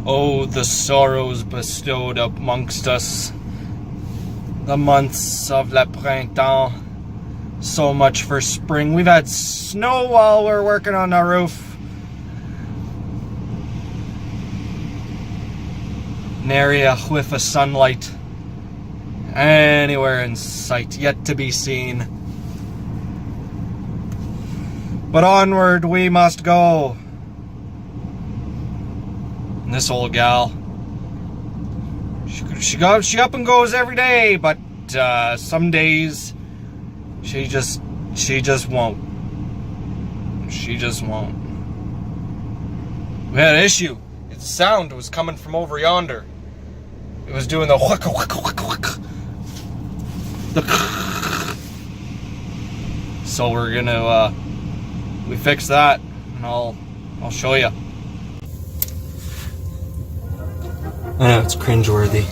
Oh, the sorrows bestowed amongst us. The months of le printemps. So much for spring. We've had snow while we're working on the roof. Nary a whiff of sunlight anywhere in sight, yet to be seen. But onward we must go. And this old gal, she up and goes every day, but some days she just won't. She just won't. We had an issue. The sound was coming from over yonder. It was doing the whack whack whack whack. So we're gonna we fix that, and I'll show you. I know it's cringeworthy.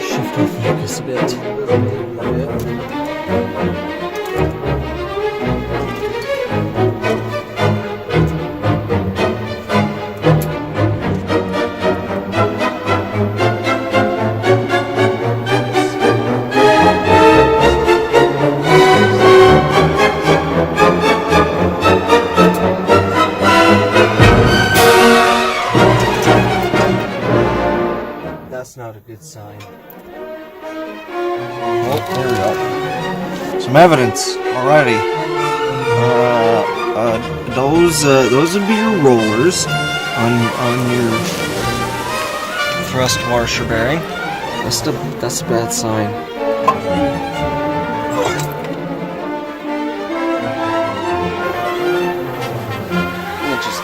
Shift our focus a bit. That's not a good sign. Oh, there we go. Some evidence already. Those would be your rollers on your thrust washer bearing. That's a bad sign. Just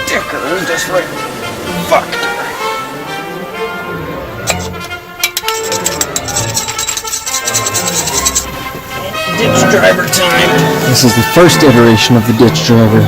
dicker is just right. Fuck. Ditch driver time. This is the first iteration of the ditch driver.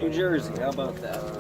New Jersey. How about that?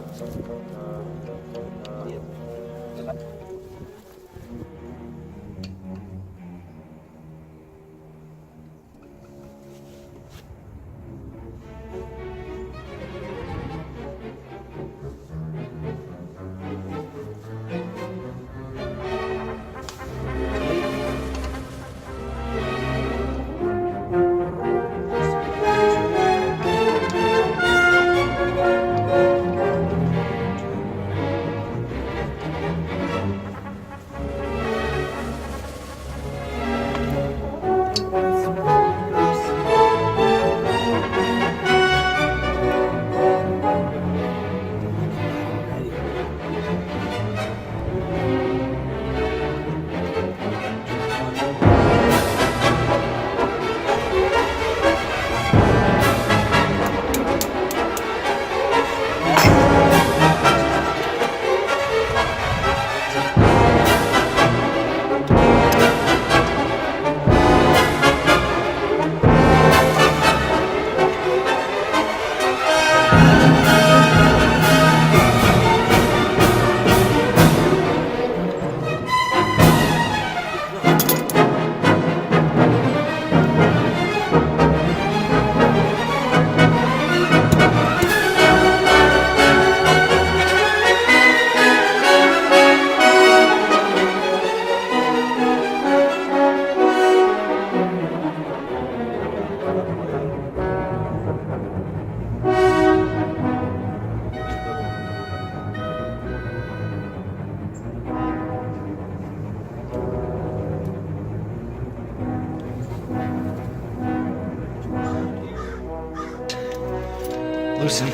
Loosen.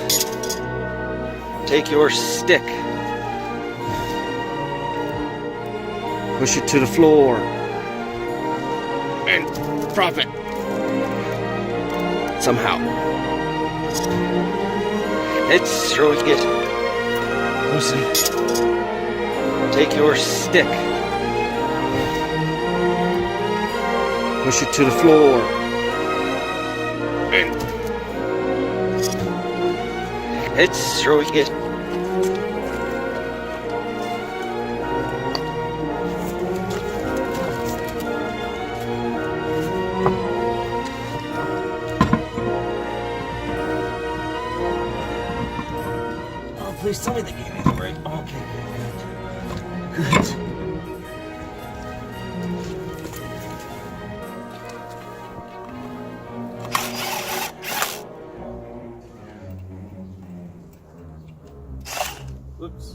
Take your stick. Push it to the floor. And prop it. Somehow. It's really good. Loosen. Take your stick. Push it to the floor. And it's really good. oh, please tell me they gave me the right. Okay. Good. Oops.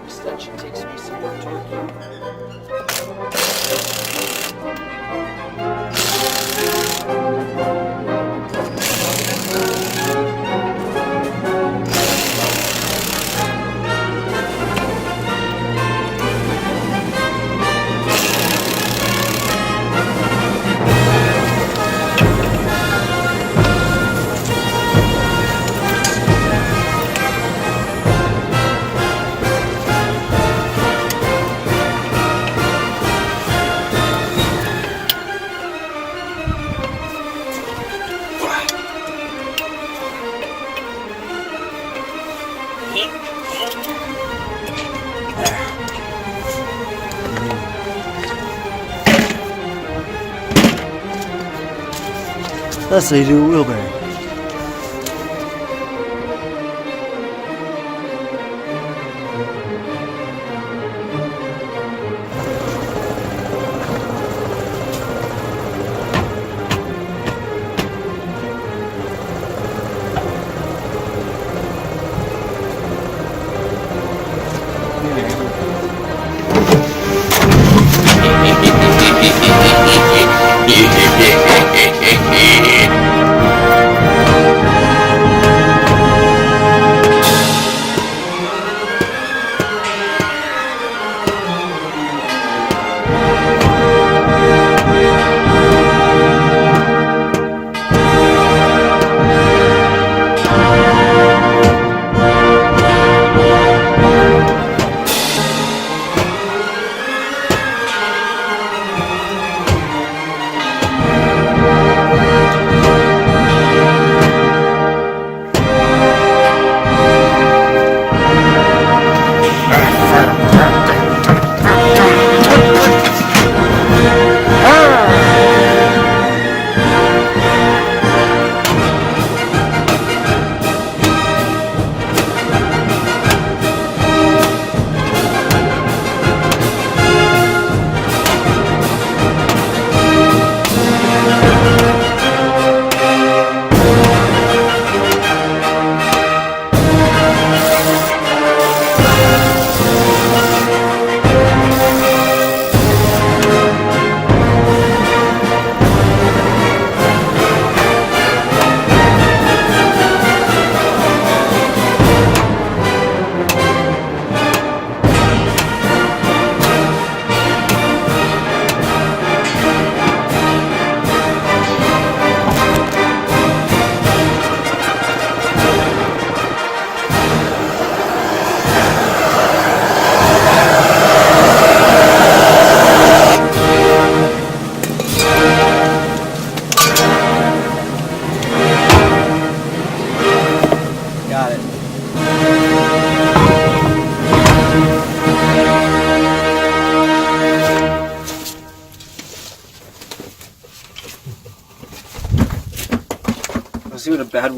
Extension takes me some more torque. That's how you do a wheelbarrow.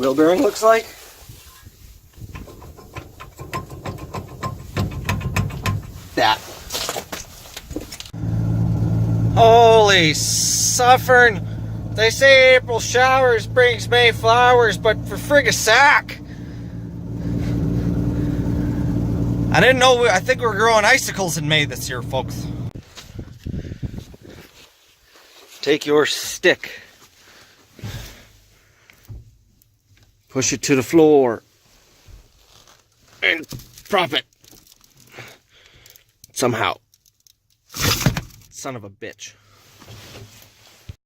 wheel bearing looks like. That. Holy suffering. They say April showers brings May flowers, but for frig a sack. I didn't know, I think we're growing icicles in May this year, folks. Take your stick. Push it to the floor. And prop it. Somehow. Son of a bitch.